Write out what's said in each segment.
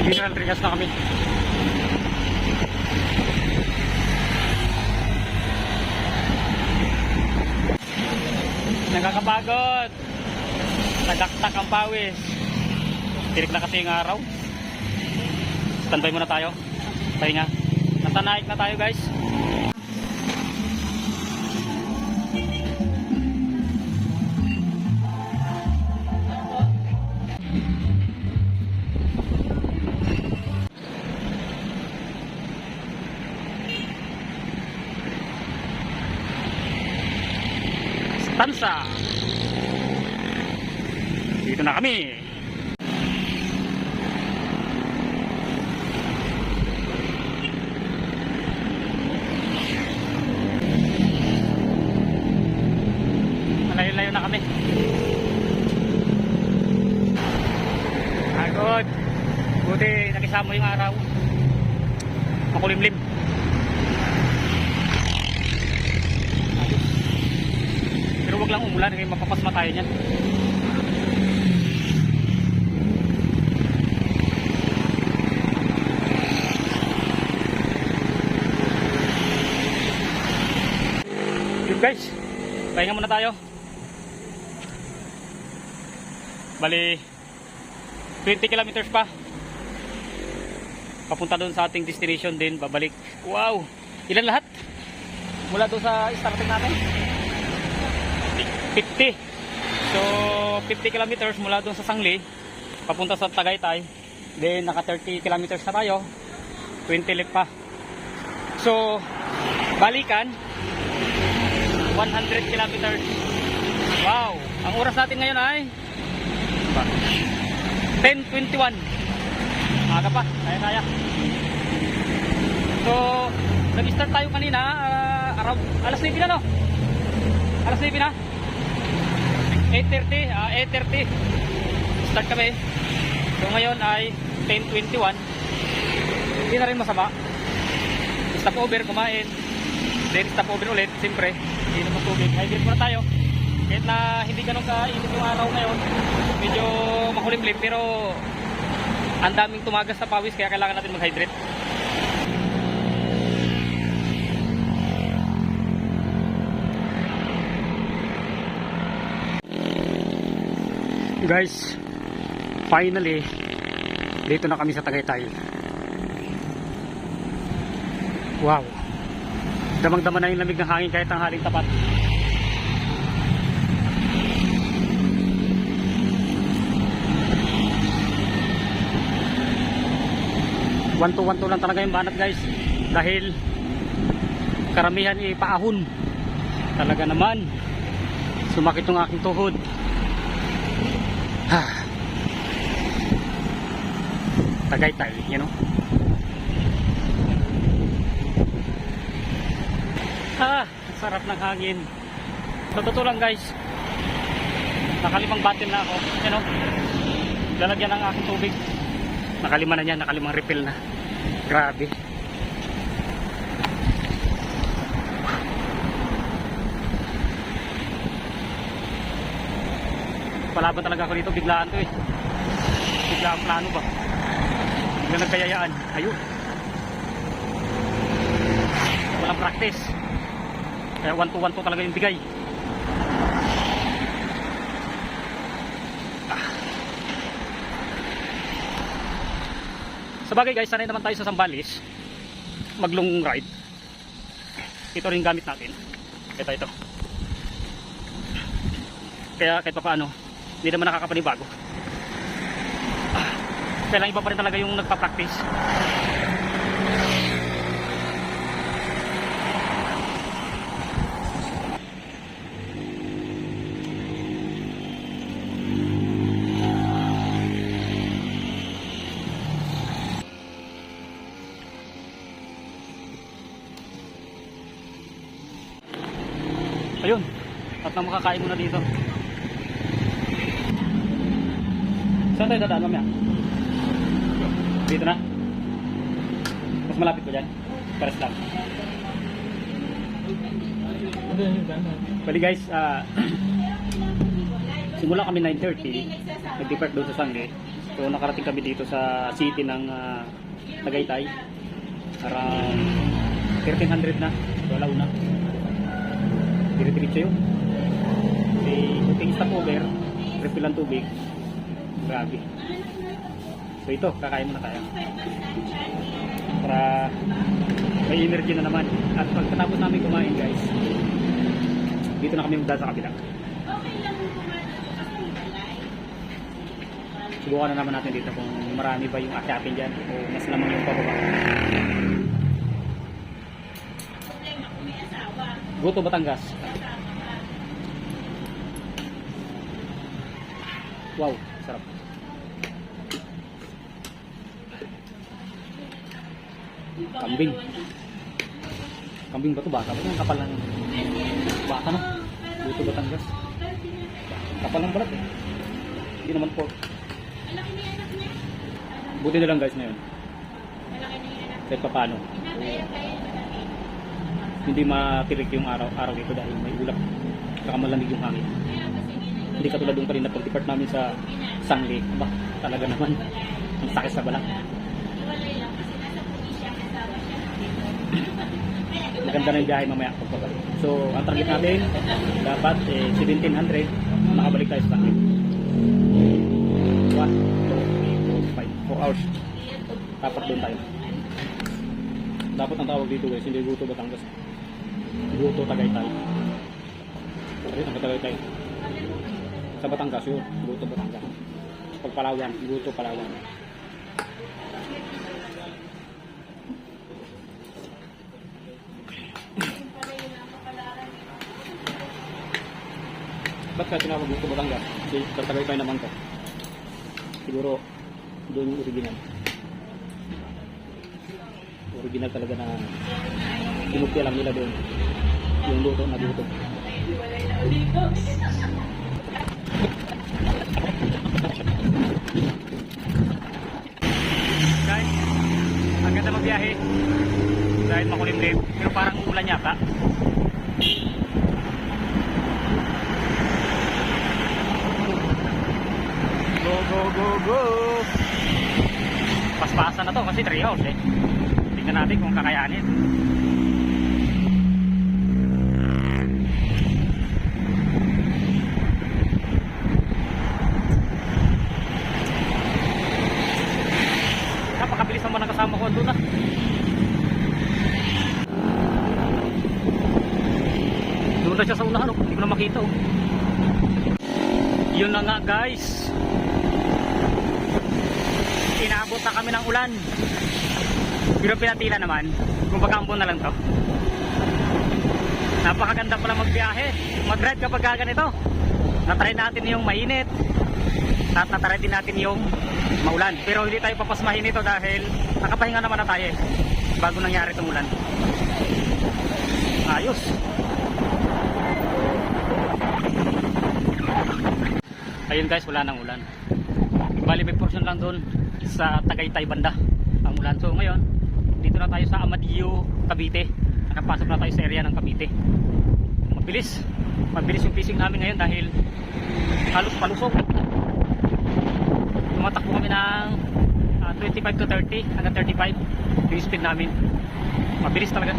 Mineral Trias na kami. Nakakapagod. Nagaktak ang pawis. Tirik na kasi yung araw. Standby muna tayo. Pahinga. Nasa Naik na tayo guys. Tansa. Dito na kami. Malayo-layo na kami. Agod. Buti nakisama yung araw. Makulimlim. Pero wag lang umulan, kasi mapapasma tayo niyan. Yun guys, pahinga muna tayo. Bali 20 kilometers pa papunta doon sa ating destination din, babalik. Wow, ilan lahat? Mula doon sa starting natin 50. So 50 kilometers mula doon sa Sangli papunta sa Tagaytay. Then naka 30 kilometers na tayo, 20 left pa. So balikan 100 kilometers. Wow, ang oras natin ngayon ay 10:21. Aga pa, kaya. So nag-start tayo kanina around alas 9 na, no? Alas 9 na, 8:30 start kami. So ngayon ay 10:21. Hindi na rin masama. Stop over, kumain, then stop over ulit. Siyempre hindi naman tubig, hydrate muna tayo. Kahit na hindi ganun ka-init yung araw ngayon, medyo makulimlim, pero ang daming tumagas na pawis, kaya kailangan natin mag-hydrate. Guys, finally dito na kami sa Tagaytay. Wow, damang-dama na yung lamig ng hangin kahit ang haling tapat. Wanto-wanto lang talaga yung banat guys, dahil karamihan ipaahon. Talaga naman sumakit yung aking tuhod. Tagaytay, you know. Sarap ng hangin. Sa totoo lang guys, nakalimang bottle na ako, you know. Lalagyan ng aking tubig. Nakalima na yan, nakalimang refill na. Grabe. Palaban talaga ako dito, biglaan to eh. Biglaan plano ba? Biglang nagkayayaan. Ayun. Walang practice. Kaya 1-to-1 talaga yung bigay. Sabagay guys, sanay naman tayo sa Zambales mag-long ride. Ito rin gamit natin. Ito. Kaya kahit pa paano, hindi naman nakakapanibago. Kaya lang iba pa rin talaga yung nagpa-practice. Ayun, at na makakain muna dito. Saan tayo dadaan mamaya? Dito na? Mas malapit ko dyan? Pares lang. Pwede guys, simula kami 9:30, nag-depart doon sa Sangli. So nakarating kami dito sa city ng Tagaytay. Around 1300 na. So alauna. Dire-diretso yun. May stopover, refill ang tubig. Grabe. So ito, kakain muna tayo. Para may energy na naman. At pagkatapos namin kumain guys, dito na kami magdaan sa kabila. Subukan na naman natin dito kung marami ba yung akyatin dyan o mas lamang yung pababa. Goto Batangas. Wow, sarap. Kambing. Kambing ba ito? Bata ba? Ang kapal ng bata no? Goto Batangas. Kapal ng balat eh. Hindi naman pork. Buti na lang guys na yun. Kahit pa paano. Hindi matirik yung araw dito dahil may ulap. Saka malamig yung hangin. Hindi katulad yung kanina pag-depart namin sa Sangli. Aba, talaga naman. Ang sakit sa balak. Maganda na yung biyahe mamaya pagpabalik. So, ang target natin, dapat 1700. Makabalik tayo sa Sangli. 1, 2, 3, 4, 5. 4 hours. Dapat doon tayo. Dapat ang tawag dito guys, hindi Goto Batangas. Goto Tagaytay. Ang Tagaytay. Sa Batangas yun, Goto Batangas. Pag Palawan, Goto Palawan. Ba't kaya tinawag Goto Batangas? Kasi sa Tagaytay naman to. Siguro doon yung original. Original talaga na pinupya lang nila doon. Yung luto na luto. Guys, ang ganda magbiyahe. Dahil makulimlim. Pero parang ulan yata. Go, go, go, go! Paspasan na to kasi 3 hours eh. Tingnan natin kung kakayanin. Napakabilis naman ang kasama ko doon ah. Doon na siya sa unahan oh. Hindi ko na makita oh. Yun na nga guys. Inaabot na kami ng ulan. Pero pinatila naman. Kung bagambon na lang to. Napakaganda pala magbiyahe. Mag-ride kapag ganito. Natry natin yung mainit. At natry din natin yung maulan. Pero hindi tayo papasmahin ito dahil nakapahinga naman na tayo bago nangyari itong ulan. Ayos. Ayun guys, wala nang ulan. Bali may portion lang doon sa Tagaytay banda ang ulan. So ngayon, dito na tayo sa Amadillo, Cavite. Nakapasok na tayo sa area ng Cavite. Mabilis yung fishing namin ngayon dahil halos palusok. Tumatakbo kami ng 25 to 30 hanggang 35 yung speed namin. Mabilis talaga.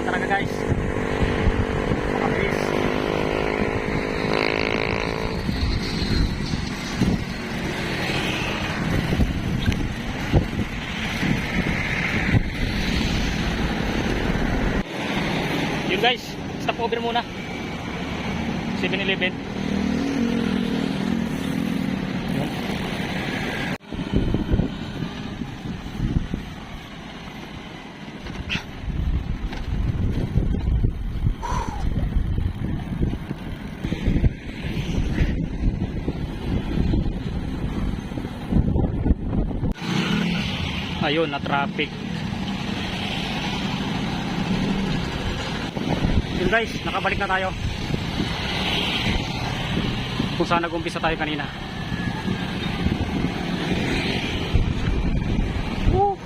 Talaga guys, mabilis. Yun guys, stop over muna 7-Eleven. Ayun, na traffic. Yun guys, nakabalik na tayo kung saan nag-umpisa tayo kanina. Woo!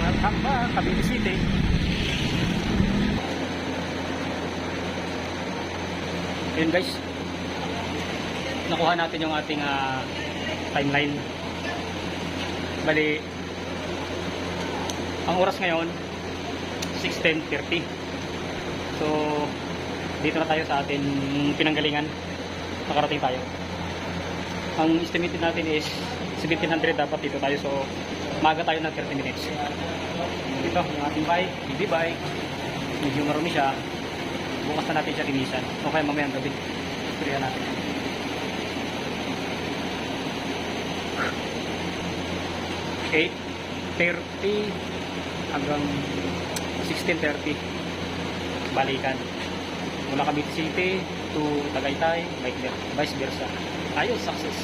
Welcome back, Cavite City. Yun guys, nakuha natin yung ating timeline. Bali, ang oras ngayon 6:10:30. So dito na tayo sa ating pinanggalingan. Nakarating tayo. Ang estimate natin is 1700, dapat dito tayo. So maga tayo ng 30 minutes. Ito yung ating bike, BB bike. Medyo marumi siya. Bukas na natin siya linisan. O kaya mamayang gabi. Surihan natin. Okay. 8:30 hanggang 16:30 balikan. Mula Cavite City to Tagaytay, vice versa. Ayos, success.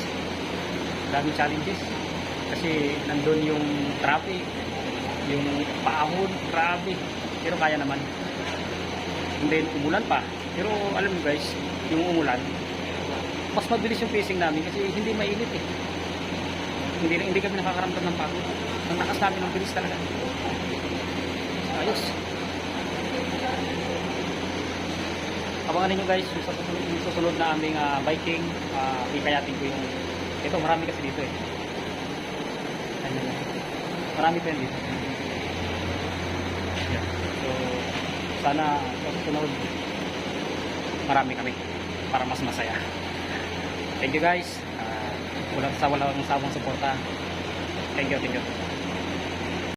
Daming challenges. Kasi nandun yung traffic, yung paahon, grabe. Pero kaya naman. And then umulan pa. Pero alam mo guys, yung umulan, mas mabilis yung pacing namin kasi hindi mainit eh. Hindi kami nakakaramdam ng pagod. Ang lakas namin ng bilis talaga. Ayos. Abangan ninyo guys yung susunod na aming biking. Ikayatin ko yung ito, marami kasi dito eh. Marami pa yun dito. Yeah. So sana sa susunod marami kami para mas masaya. Thank you guys. Walang sawang suporta. Thank you.